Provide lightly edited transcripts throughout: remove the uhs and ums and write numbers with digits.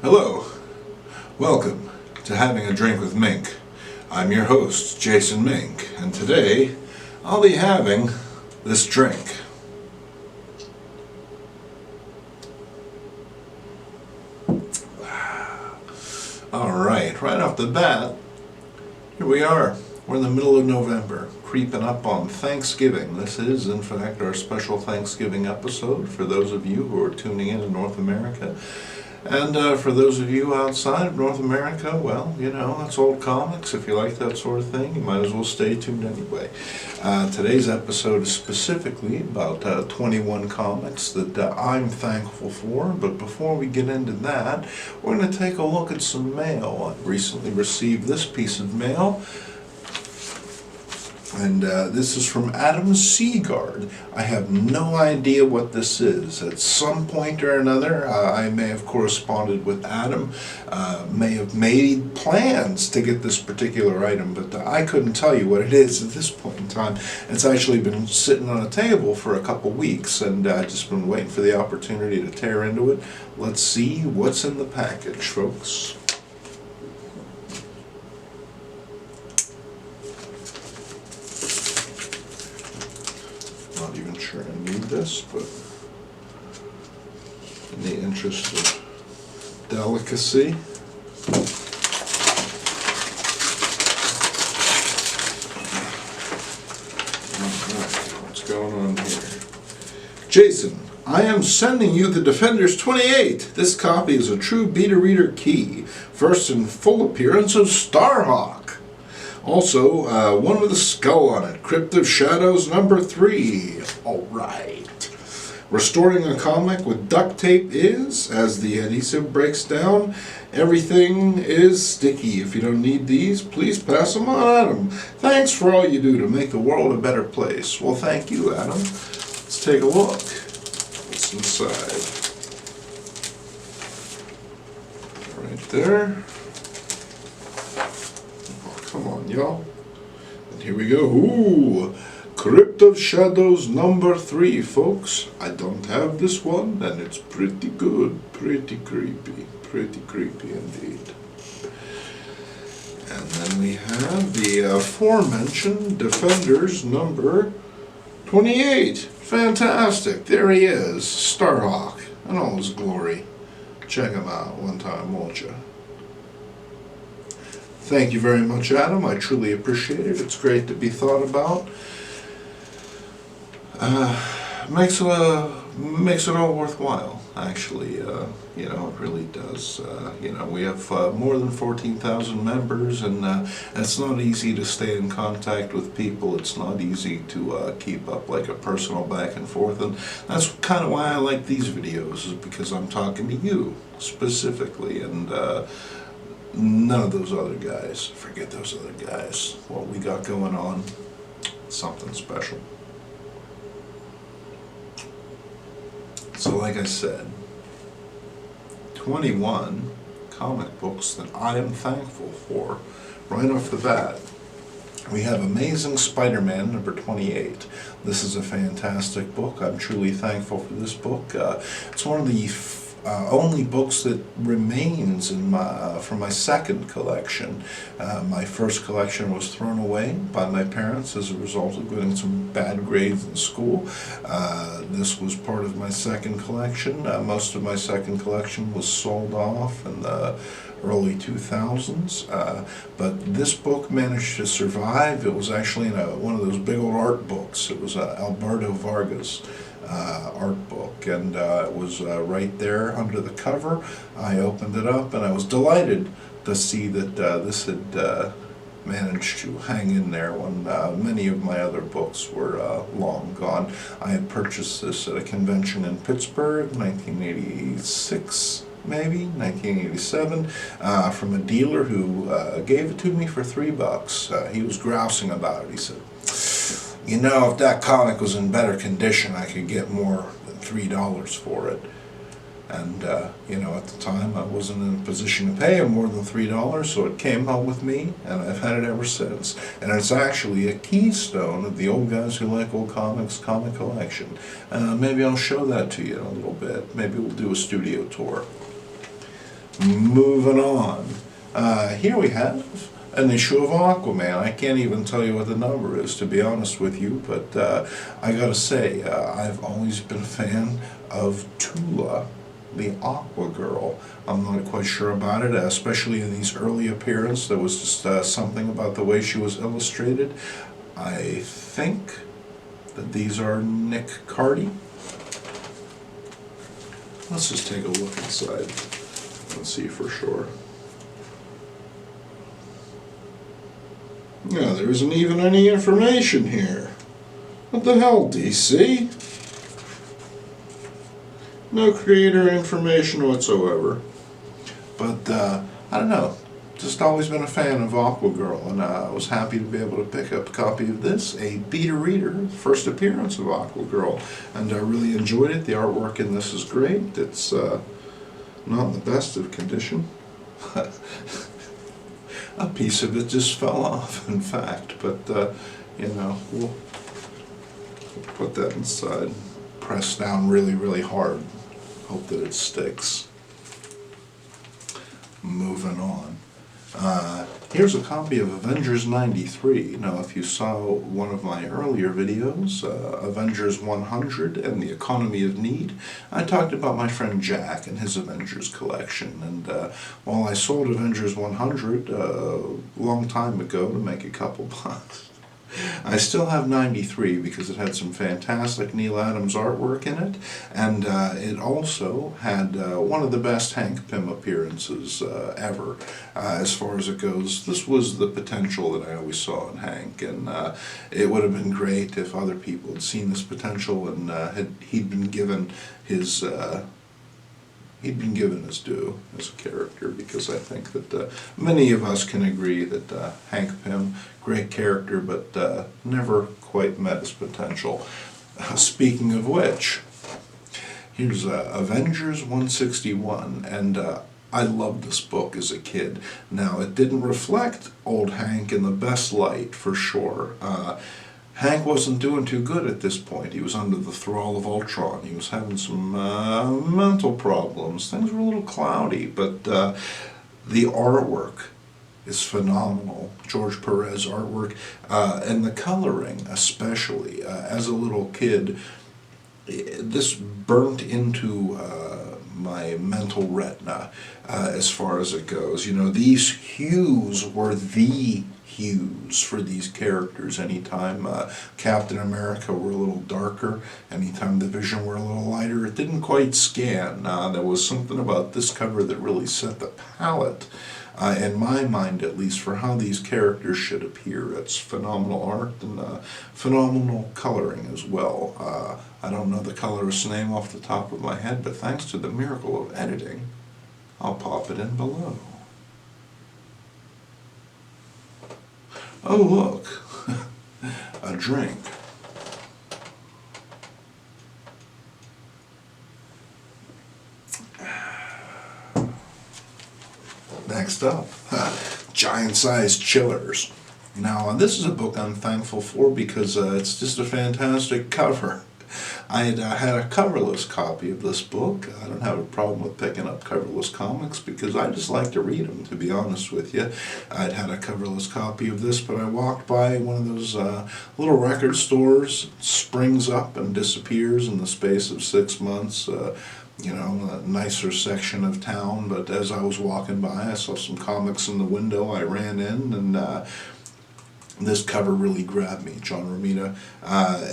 Hello, welcome to Having a Drink with Mink. I'm your host, Jason Mink, and today I'll be having this drink. Alright, right off the bat, here we are. We're in the middle of November, creeping up on Thanksgiving. This is, in fact, our special Thanksgiving episode for those of you who are tuning in North America. And for those of you outside of North America, well, you know, that's old comics. If you like that sort of thing, you might as well stay tuned anyway. Today's episode is specifically about 21 comics that I'm thankful for. But before we get into that, we're going to take a look at some mail. I recently received this piece of mail. And this is from Adam Seagard. I have no idea what this is. At some point or another, I may have corresponded with Adam, may have made plans to get this particular item, but I couldn't tell you what it is at this point in time. It's actually been sitting on a table for a couple weeks, and I've just been waiting for the opportunity to tear into it. Let's see what's in the package, folks. Not even sure I need this, but in the interest of delicacy. Alright, what's going on here? Jason, I am sending you the Defenders 28. This copy is a true beta-reader key. First and full appearance of Starhawk. Also, one with a skull on it. Crypt of Shadows #3. Alright. Restoring a comic with duct tape is, as the adhesive breaks down, everything is sticky. If you don't need these, please pass them on, Adam. Thanks for all you do to make the world a better place. Well, thank you, Adam. Let's take a look. What's inside? Right there. Come on, y'all. And here we go. Ooh, Crypt of Shadows #3, folks. I don't have this one, and it's pretty good. Pretty creepy. Pretty creepy indeed. And then we have the aforementioned Defenders #28. Fantastic. There he is. Starhawk in all his glory. Check him out one time, won't you? Thank you very much, Adam. I truly appreciate it. It's great to be thought about. Makes it all worthwhile, actually. You know, it really does. You know, we have more than 14,000 members, and it's not easy to stay in contact with people. It's not easy to keep up like a personal back and forth, and that's kind of why I like these videos, is because I'm talking to you specifically, and none of those other guys. Forget those other guys. What we got going on, something special. So like I said, 21 comic books that I am thankful for. Right off the bat, we have Amazing Spider-Man #28. This is a fantastic book. I'm truly thankful for this book. It's one of the only books that remains in from my second collection. My first collection was thrown away by my parents as a result of getting some bad grades in school. This was part of my second collection. Most of my second collection was sold off in the early 2000s, but this book managed to survive. It was actually in one of those big old art books. It was Alberto Vargas art book, and it was right there under the cover. I opened it up, and I was delighted to see that this had managed to hang in there when many of my other books were long gone. I had purchased this at a convention in Pittsburgh, 1986. Maybe 1987, from a dealer who gave it to me for $3. He was grousing about it. He said, "You know, if that comic was in better condition, I could get more than $3 for it." And, you know, at the time I wasn't in a position to pay him more than $3, so it came home with me, and I've had it ever since. And it's actually a keystone of the Old Guys Who Like Old Comics comic collection. Maybe I'll show that to you in a little bit. Maybe we'll do a studio tour. Moving on. Here we have an issue of Aquaman. I can't even tell you what the number is, to be honest with you, but I gotta say, I've always been a fan of Tula, the Aqua Girl. I'm not quite sure about it, especially in these early appearances. There was just something about the way she was illustrated. I think that these are Nick Cardy. Let's just take a look inside. Let's see for sure. Yeah, there isn't even any information here. What the hell, DC? No creator information whatsoever. But, I don't know. Just always been a fan of Aqua Girl, and I was happy to be able to pick up a copy of this, a beta reader, first appearance of Aqua Girl, and I really enjoyed it. The artwork in this is great. It's not in the best of condition. A piece of it just fell off, in fact, but you know, we'll put that inside, press down really, really hard, hope that it sticks. Moving on. Here's a copy of Avengers 93. Now, if you saw one of my earlier videos, Avengers 100 and the Economy of Need, I talked about my friend Jack and his Avengers collection. And while I sold Avengers 100 a long time ago to make a couple bucks, I still have 93 because it had some fantastic Neil Adams artwork in it, and it also had one of the best Hank Pym appearances ever, as far as it goes. This was the potential that I always saw in Hank, and it would have been great if other people had seen this potential and he'd been given his due as a character, because I think that many of us can agree that Hank Pym, great character, but never quite met his potential. Speaking of which, here's Avengers 161, and I loved this book as a kid. Now, it didn't reflect old Hank in the best light, for sure. Hank wasn't doing too good at this point. He was under the thrall of Ultron. He was having some mental problems. Things were a little cloudy, but the artwork is phenomenal. George Perez artwork, and the coloring especially. As a little kid, this burnt into my mental retina as far as it goes. You know, these hues were the hues for these characters. Anytime Captain America were a little darker, anytime the Vision were a little lighter, it didn't quite scan. There was something about this cover that really set the palette, in my mind at least, for how these characters should appear. It's phenomenal art and phenomenal coloring as well. I don't know the colorist's name off the top of my head, but thanks to the miracle of editing, I'll pop it in below. Oh, look, a drink. Next up, giant-sized chillers. Now, this is a book I'm thankful for because it's just a fantastic cover. I had a coverless copy of this book. I don't have a problem with picking up coverless comics because I just like to read them, to be honest with you. I'd had a coverless copy of this, but I walked by one of those little record stores, springs up and disappears in the space of 6 months. You know, a nicer section of town, but as I was walking by, I saw some comics in the window. I ran in, and this cover really grabbed me, John Romita.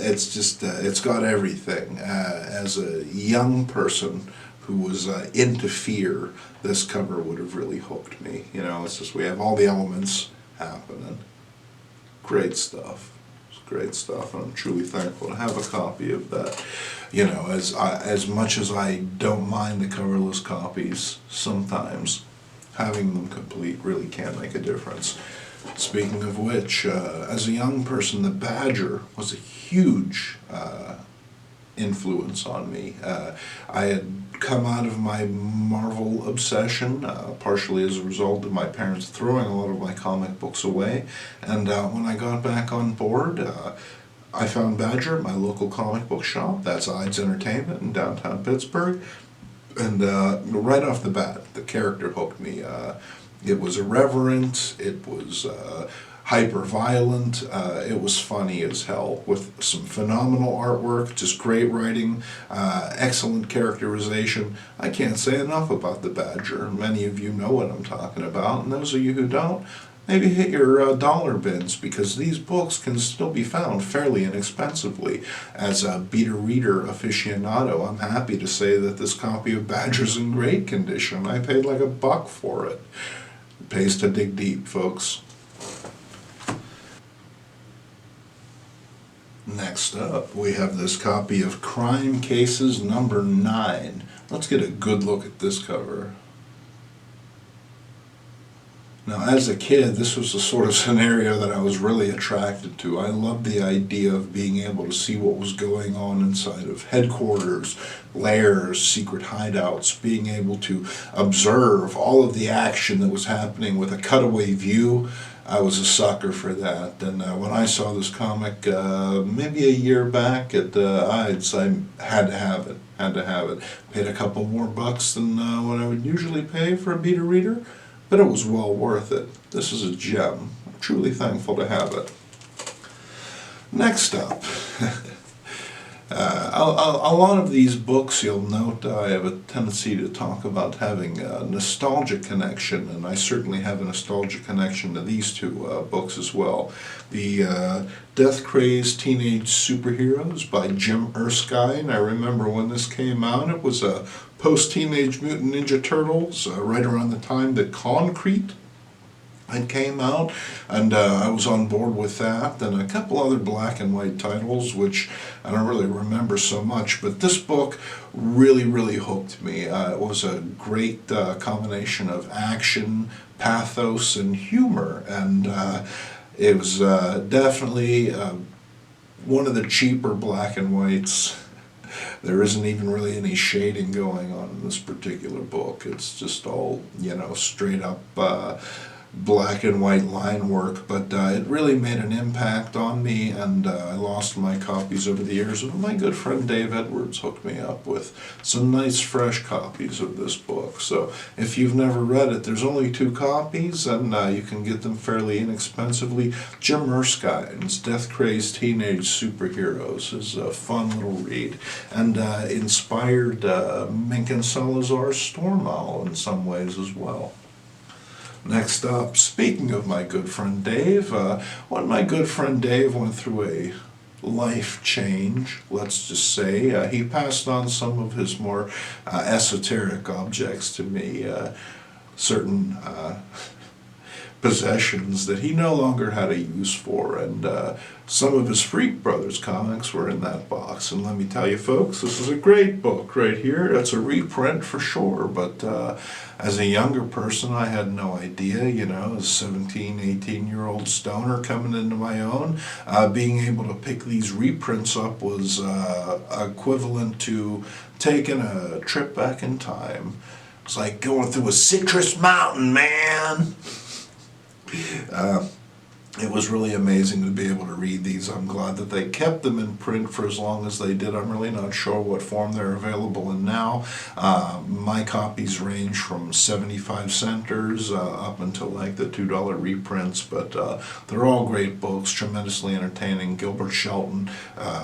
It's just, it's got everything. As a young person who was into fear, this cover would have really hooked me. You know, it's just, we have all the elements happening. Great stuff. It's great stuff, and I'm truly thankful to have a copy of that. You know, as much as I don't mind the coverless copies, sometimes having them complete really can make a difference. Speaking of which, as a young person, the Badger was a huge influence on me. I had come out of my Marvel obsession, partially as a result of my parents throwing a lot of my comic books away, and when I got back on board, I found Badger at my local comic book shop. That's Ides Entertainment in downtown Pittsburgh, and right off the bat, the character hooked me. It was irreverent, it was hyper-violent, it was funny as hell, with some phenomenal artwork, just great writing, excellent characterization. I can't say enough about the Badger. Many of you know what I'm talking about, and those of you who don't, maybe hit your dollar bins, because these books can still be found fairly inexpensively. As a beta-reader aficionado, I'm happy to say that this copy of Badger's in great condition. I paid like $1 for it. It pays to dig deep, folks. Next up, we have this copy of Crime Cases number 9. Let's get a good look at this cover. Now, as a kid, this was the sort of scenario that I was really attracted to. I loved the idea of being able to see what was going on inside of headquarters, lairs, secret hideouts, being able to observe all of the action that was happening with a cutaway view. I was a sucker for that, and when I saw this comic maybe a year back at Ides, I had to have it, Paid a couple more bucks than what I would usually pay for a beta reader, but it was well worth it. This is a gem. I'm truly thankful to have it. Next up, a lot of these books, you'll note, I have a tendency to talk about having a nostalgia connection, and I certainly have a nostalgia connection to these two books as well. The Death-Crazed Teenage Superheroes by Jim Erskine. I remember when this came out, it was a post-Teenage Mutant Ninja Turtles, right around the time that Concrete it came out, and I was on board with that, and a couple other black and white titles, which I don't really remember so much, but this book really, really hooked me. It was a great combination of action, pathos, and humor, and it was definitely one of the cheaper black and whites. There isn't even really any shading going on in this particular book. It's just all, you know, straight up black and white line work, but it really made an impact on me, and I lost my copies over the years, and my good friend Dave Edwards hooked me up with some nice fresh copies of this book. So if you've never read it, there's only 2 copies, and you can get them fairly inexpensively. Jim Erskine's Death-Crazed Teenage Superheroes is a fun little read, and inspired Mink and Salazar's Storm Owl in some ways as well. Next up, speaking of my good friend Dave, when my good friend Dave went through a life change, let's just say, he passed on some of his more esoteric objects to me, certain possessions that he no longer had a use for, and some of his Freak Brothers comics were in that box. And let me tell you folks, this is a great book right here. It's a reprint for sure, but as a younger person, I had no idea, you know, as a 17, 18-year-old stoner coming into my own, being able to pick these reprints up was equivalent to taking a trip back in time. It's like going through a citrus mountain, man. It was really amazing to be able to read these. I'm glad that they kept them in print for as long as they did. I'm really not sure what form they're available in now. My copies range from 75 centers up until like the $2 reprints, but they're all great books, tremendously entertaining. Gilbert Shelton,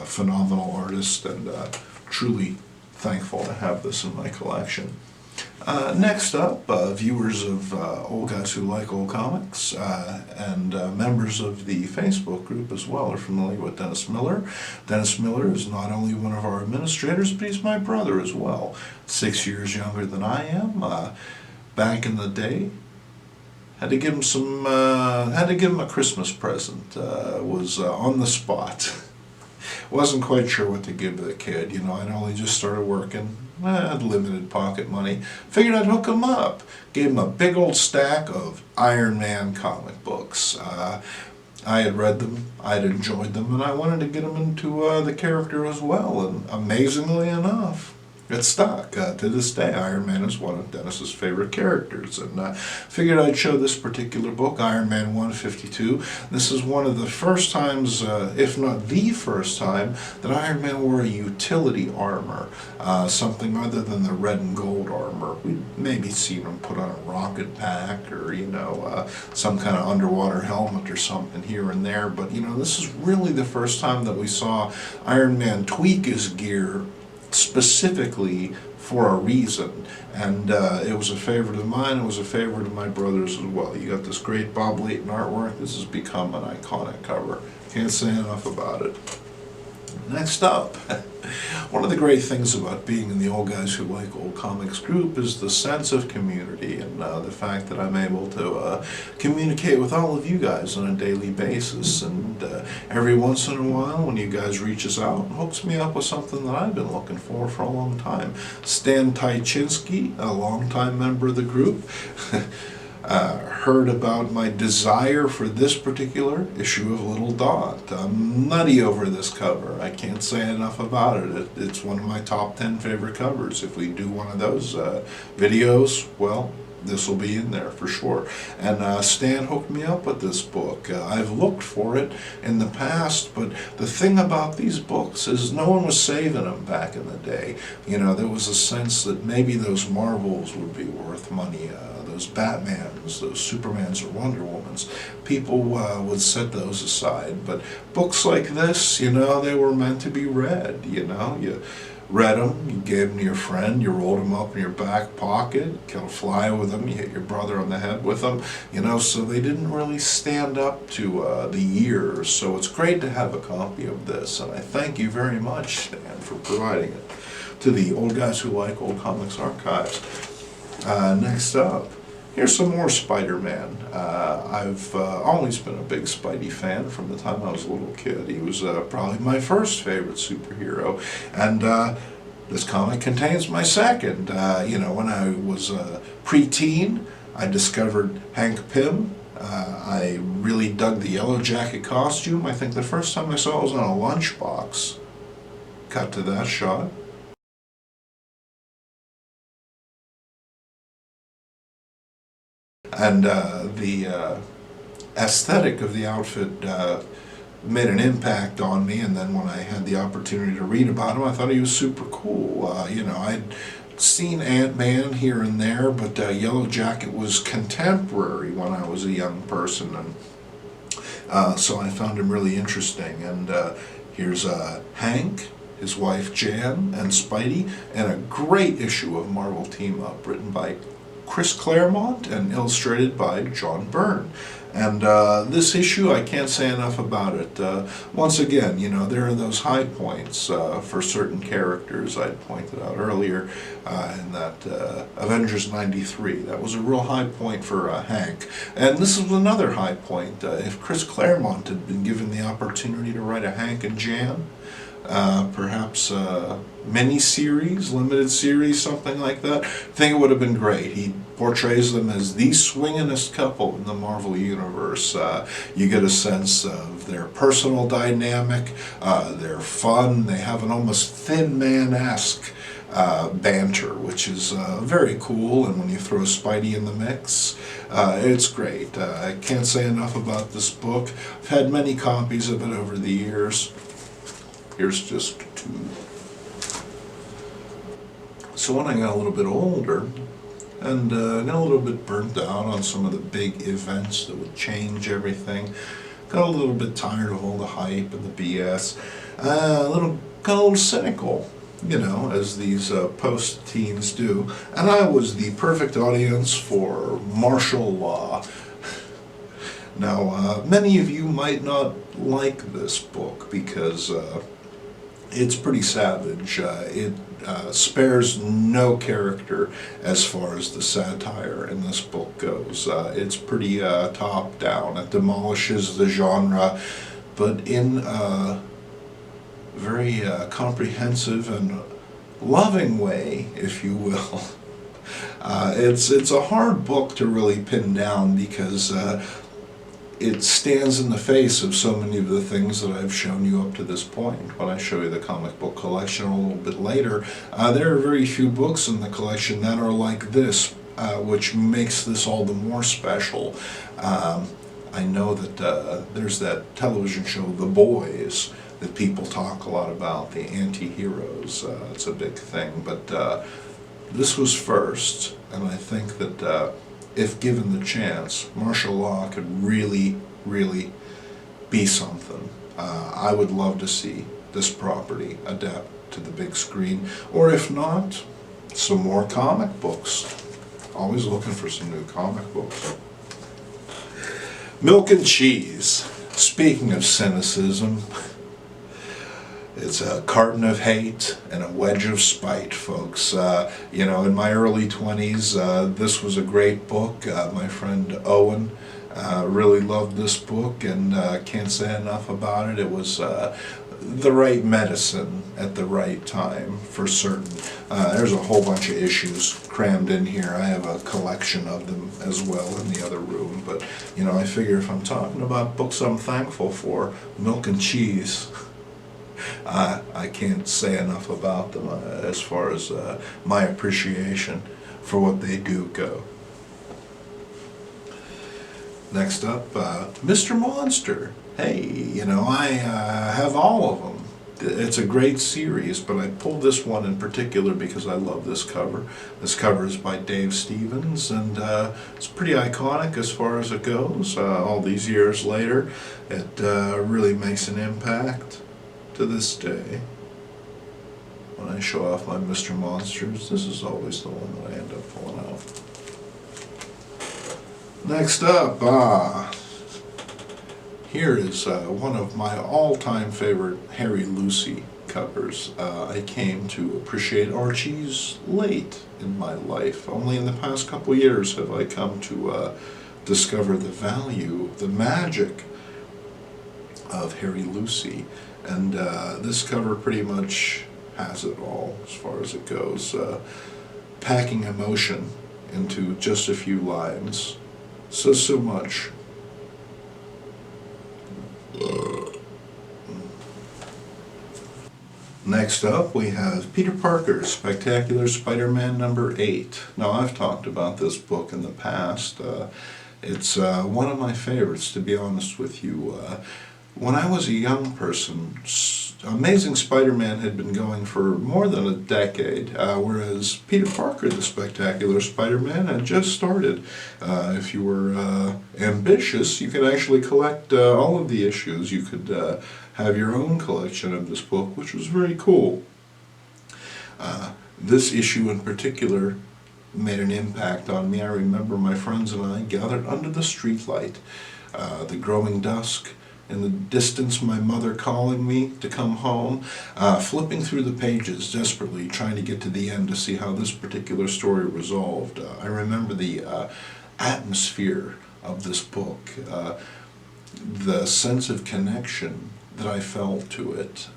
phenomenal artist, and truly thankful to have this in my collection. Next up, viewers of Old Guys Who Like Old Comics and members of the Facebook group as well are familiar with Dennis Miller. Dennis Miller is not only one of our administrators, but he's my brother as well. 6 years younger than I am. Back in the day, Had to give him had to give him a Christmas present. Was on the spot. Wasn't quite sure what to give the kid. You know, I'd only just started working. I had limited pocket money. Figured I'd hook him up. Gave him a big old stack of Iron Man comic books. I had read them, I'd enjoyed them, and I wanted to get him into the character as well. And amazingly enough, it stuck. To this day, Iron Man is one of Dennis's favorite characters, and figured I'd show this particular book, Iron Man 152. This is one of the first times, if not the first time, that Iron Man wore a utility armor, something other than the red and gold armor. We'd maybe seen him put on a rocket pack, or, you know, some kind of underwater helmet or something here and there, but, you know, this is really the first time that we saw Iron Man tweak his gear specifically for a reason, and it was a favorite of mine. It was a favorite of my brother's as well. You got this great Bob Layton artwork. This has become an iconic cover. Can't say enough about it. Next up, one of the great things about being in the Old Guys Who Like Old Comics group is the sense of community, and the fact that I'm able to communicate with all of you guys on a daily basis. And every once in a while, when you guys reach us out, it hooks me up with something that I've been looking for a long time. Stan Tychinsky, a longtime member of the group, heard about my desire for this particular issue of Little Dot. I'm nutty over this cover. I can't say enough about it. It's one of my top 10 favorite covers. If we do one of those videos, well, this will be in there for sure. And Stan hooked me up with this book. I've looked for it in the past, but the thing about these books is no one was saving them back in the day. You know, there was a sense that maybe those Marvels would be worth money. Those Batmans, those Supermans or Wonder Womans, people would set those aside. But books like this, you know, they were meant to be read, you know. You read them, you gave them to your friend, you rolled them up in your back pocket, killed a fly with them, you hit your brother on the head with them, you know, so they didn't really stand up to the years. So it's great to have a copy of this, and I thank you very much, Stan, for providing it to the Old Guys Who Like Old Comics archives. Next up, here's some more Spider-Man. I've always been a big Spidey fan from the time I was a little kid. He was probably my first favorite superhero, and this comic contains my second. You know, when I was a preteen, I discovered Hank Pym. I really dug the Yellow Jacket costume. I think the first time I saw it was on a lunchbox. Cut to that shot. And the aesthetic of the outfit made an impact on me, and then when I had the opportunity to read about him, I thought he was super cool. You know, I'd seen Ant-Man here and there, but Yellow Jacket was contemporary when I was a young person, and so I found him really interesting. And here's Hank, his wife Jan, and Spidey, and a great issue of Marvel Team Up written by Chris Claremont and illustrated by John Byrne. And this issue, I can't say enough about it. Once again, you know, there are those high points for certain characters I pointed out earlier in that Avengers 93. That was a real high point for Hank. And this is another high point. If Chris Claremont had been given the opportunity to write a Hank and Jan, perhaps a mini-series, limited series, something like that, I think it would have been great. He portrays them as the swinginest couple in the Marvel Universe. You get a sense of their personal dynamic, their fun. They have an almost Thin Man-esque banter, which is very cool, and when you throw Spidey in the mix, it's great. I can't say enough about this book. I've had many copies of it over the years. Here's just two. So when I got a little bit older and got a little bit burnt out on some of the big events that would change everything, got a little bit tired of all the hype and the BS, got a little cynical, you know, as these post-teens do, and I was the perfect audience for martial law. Now, many of you might not like this book because it's pretty savage. It spares no character as far as the satire in this book goes. It's pretty top down. It demolishes the genre, but in a very comprehensive and loving way, if you will. It's a hard book to really pin down because it stands in the face of so many of the things that I've shown you up to this point. When I show you the comic book collection a little bit later, there are very few books in the collection that are like this, which makes this all the more special. I know that there's that television show, The Boys, that people talk a lot about, the anti-heroes. It's a big thing, but this was first, and I think that if given the chance, martial law could really, really be something. I would love to see this property adapt to the big screen, or if not, some more comic books. Always looking for some new comic books. Milk and Cheese. Speaking of cynicism, it's a carton of hate and a wedge of spite, folks. You know, in my early 20s, this was a great book. My friend Owen really loved this book, and can't say enough about it. It was the right medicine at the right time, for certain. There's a whole bunch of issues crammed in here. I have a collection of them as well in the other room, but you know, I figure if I'm talking about books I'm thankful for, Milk and Cheese, I can't say enough about them as far as my appreciation for what they do go. Next up, Mr. Monster. Hey, you know, I have all of them. It's a great series, but I pulled this one in particular because I love this cover. This cover is by Dave Stevens, and it's pretty iconic as far as it goes. All these years later, it really makes an impact to this day. When I show off my Mr. Monsters, this is always the one that I end up pulling out. Next up, here is one of my all-time favorite Harry Lucy covers. I came to appreciate Archie's late in my life. Only in the past couple years have I come to discover the value, the magic of Harry Lucy. And this cover pretty much has it all as far as it goes. Packing emotion into just a few lines. So much. Next up, we have Peter Parker's Spectacular Spider-Man #8. Now, I've talked about this book in the past. It's one of my favorites, to be honest with you. When I was a young person, Amazing Spider-Man had been going for more than a decade, whereas Peter Parker, the Spectacular Spider-Man, had just started. If you were ambitious, you could actually collect all of the issues. You could have your own collection of this book, which was very cool. This issue in particular made an impact on me. I remember my friends and I gathered under the streetlight, the growing dusk. In the distance, my mother calling me to come home, flipping through the pages desperately, trying to get to the end to see how this particular story resolved. I remember the atmosphere of this book, the sense of connection that I felt to it.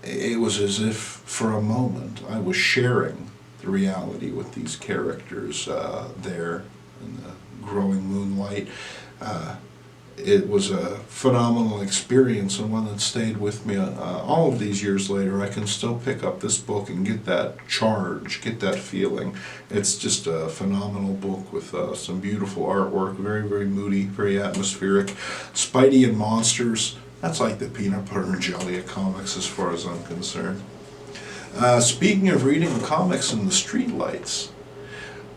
It was as if, for a moment, I was sharing the reality with these characters there in the growing moonlight. It was a phenomenal experience, and one that stayed with me all of these years later. I can still pick up this book and get that charge, get that feeling. It's just a phenomenal book with some beautiful artwork, very, very moody, very atmospheric. Spidey and monsters, that's like the peanut butter and jelly of comics as far as I'm concerned. Speaking of reading comics in the streetlights,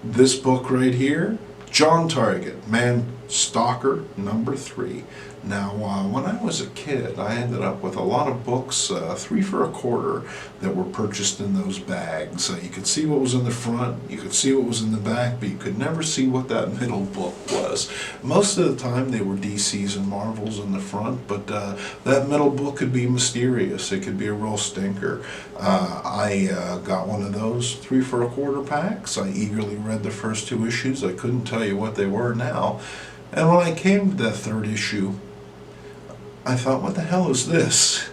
this book right here, John Target, man, Stalker number 3. Now, when I was a kid, I ended up with a lot of books, 3 for $1, that were purchased in those bags. You could see what was in the front, you could see what was in the back, but you could never see what that middle book was. Most of the time they were DCs and Marvels in the front, but that middle book could be mysterious. It could be a real stinker. I got one of those 3 for $1 packs. I eagerly read the first 2 issues. I couldn't tell you what they were now. And when I came to that 3rd issue, I thought, what the hell is this?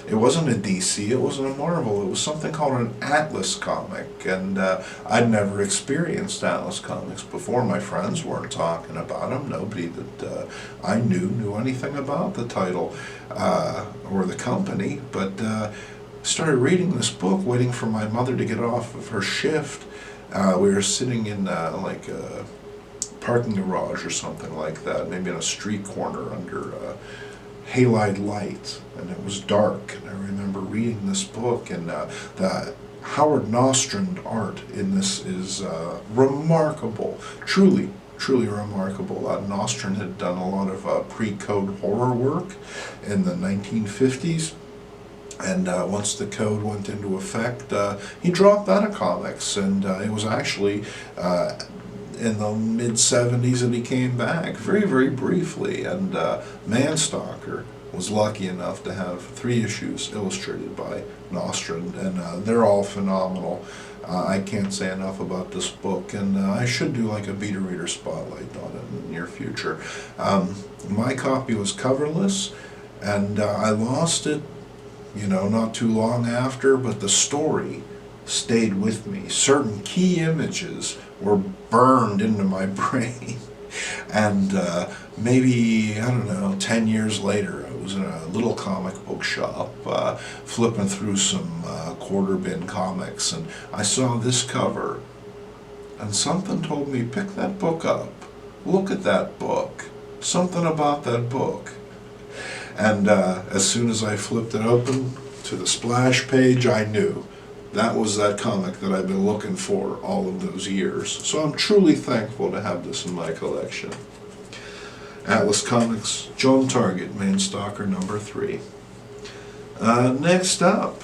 It wasn't a DC, it wasn't a Marvel, it was something called an Atlas comic, and I'd never experienced Atlas comics before. My friends weren't talking about them. Nobody that I knew anything about the title or the company, but started reading this book, waiting for my mother to get off of her shift. We were sitting in like a parking garage or something like that, maybe in a street corner under halide light, and it was dark, and I remember reading this book, and the Howard Nostrand art in this is remarkable, truly remarkable. Nostrand had done a lot of pre-code horror work in the 1950s, and once the code went into effect, he dropped out of comics, and it was actually in the mid-70s that he came back, very briefly, and Manstalker was lucky enough to have 3 issues illustrated by Nostrand, and they're all phenomenal. I can't say enough about this book, and I should do like a beta reader spotlight on it in the near future. My copy was coverless, and I lost it, you know, not too long after, but the story stayed with me. Certain key images were burned into my brain. And maybe, I don't know, 10 years later, I was in a little comic book shop flipping through some quarter bin comics, and I saw this cover, and something told me, pick that book up, look at that book, something about that book. And as soon as I flipped it open to the splash page, I knew that was that comic that I've been looking for all of those years. So I'm truly thankful to have this in my collection. Atlas Comics, Joan Target, Manstalker number 3. Next up,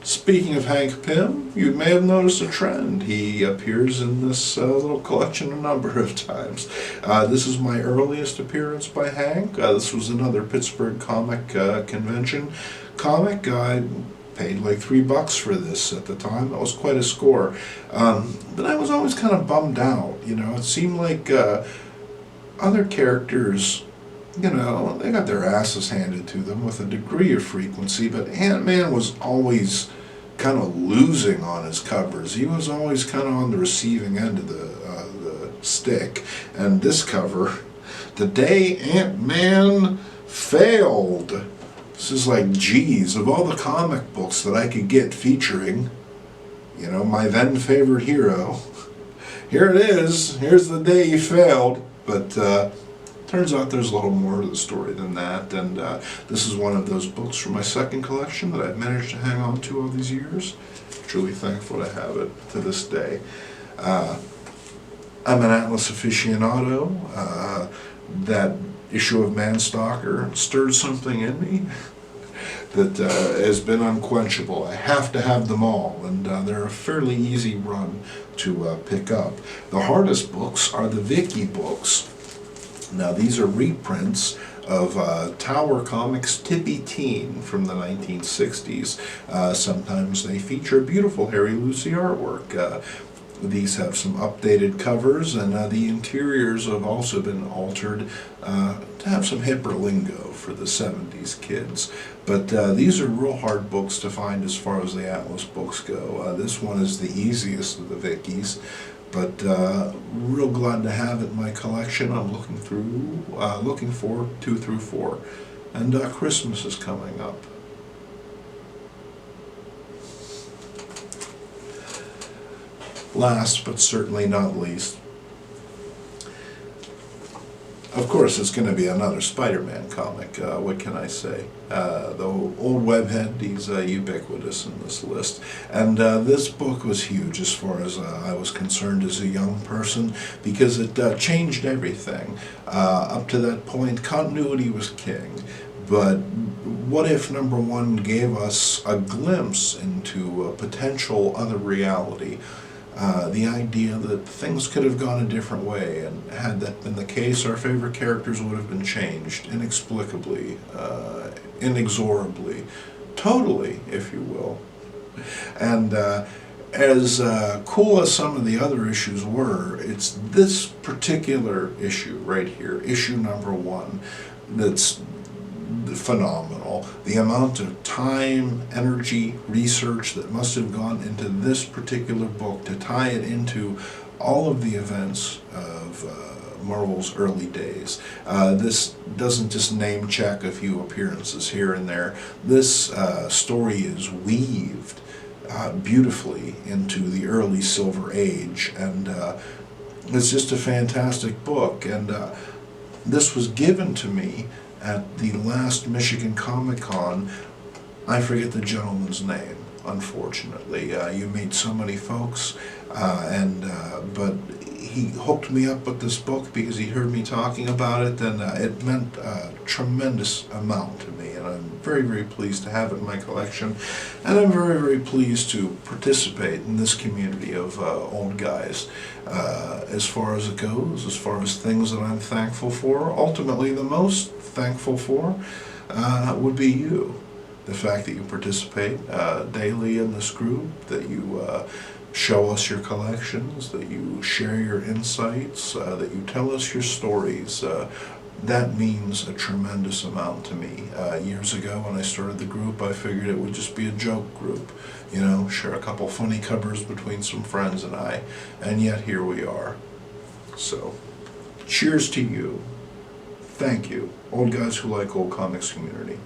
speaking of Hank Pym, you may have noticed a trend. He appears in this little collection a number of times. This is my earliest appearance by Hank. This was another Pittsburgh comic convention comic. I paid like $3 for this at the time. That was quite a score. But I was always kind of bummed out. You know, it seemed like other characters, you know, they got their asses handed to them with a degree of frequency, but Ant-Man was always kind of losing on his covers. He was always kind of on the receiving end of the stick. And this cover, the day Ant-Man failed. This is like, geez, of all the comic books that I could get featuring, you know, my then favorite hero, here it is. Here's the day he failed. But turns out there's a little more to the story than that, and this is one of those books from my second collection that I've managed to hang on to all these years. Truly thankful to have it to this day. I'm an Atlas aficionado. That issue of Manstalker stirred something in me that has been unquenchable. I have to have them all, and they're a fairly easy run to pick up. The hardest books are the Vicky books. Now these are reprints of Tower Comics' Tippy Teen from the 1960s. Sometimes they feature beautiful Harry Lucy artwork. These have some updated covers, and the interiors have also been altered to have some hipper lingo for the 70s kids. But these are real hard books to find as far as the Atlas books go. This one is the easiest of the Vickies, but real glad to have it in my collection. I'm looking for 2 through 4, and Christmas is coming up. Last but certainly not least, Of course, it's going to be another Spider-Man comic. What can I say? The old webhead, he's ubiquitous in this list. And this book was huge as far as I was concerned as a young person, because it changed everything. Up to that point, continuity was king. But what if #1 gave us a glimpse into a potential other reality? The idea that things could have gone a different way, and had that been the case, our favorite characters would have been changed inexplicably, inexorably, totally, if you will. And as cool as some of the other issues were, it's this particular issue right here, issue #1, that's phenomenal. The amount of time, energy, research that must have gone into this particular book to tie it into all of the events of Marvel's early days. This doesn't just name check a few appearances here and there. This story is weaved beautifully into the early Silver Age, and it's just a fantastic book. And this was given to me at the last Michigan Comic Con. I forget the gentleman's name, unfortunately. You meet so many folks, but he hooked me up with this book because he heard me talking about it, and it meant a tremendous amount to me, and I'm very, very pleased to have it in my collection, and I'm very, very pleased to participate in this community of old guys. As far as it goes, as far as things that I'm thankful for, ultimately the most thankful for would be you. The fact that you participate daily in this group, that you show us your collections, that you share your insights, that you tell us your stories. That means a tremendous amount to me. Years ago when I started the group, I figured it would just be a joke group, you know, share a couple funny covers between some friends and yet here we are. So, cheers to you. Thank you, old guys who like old comics community.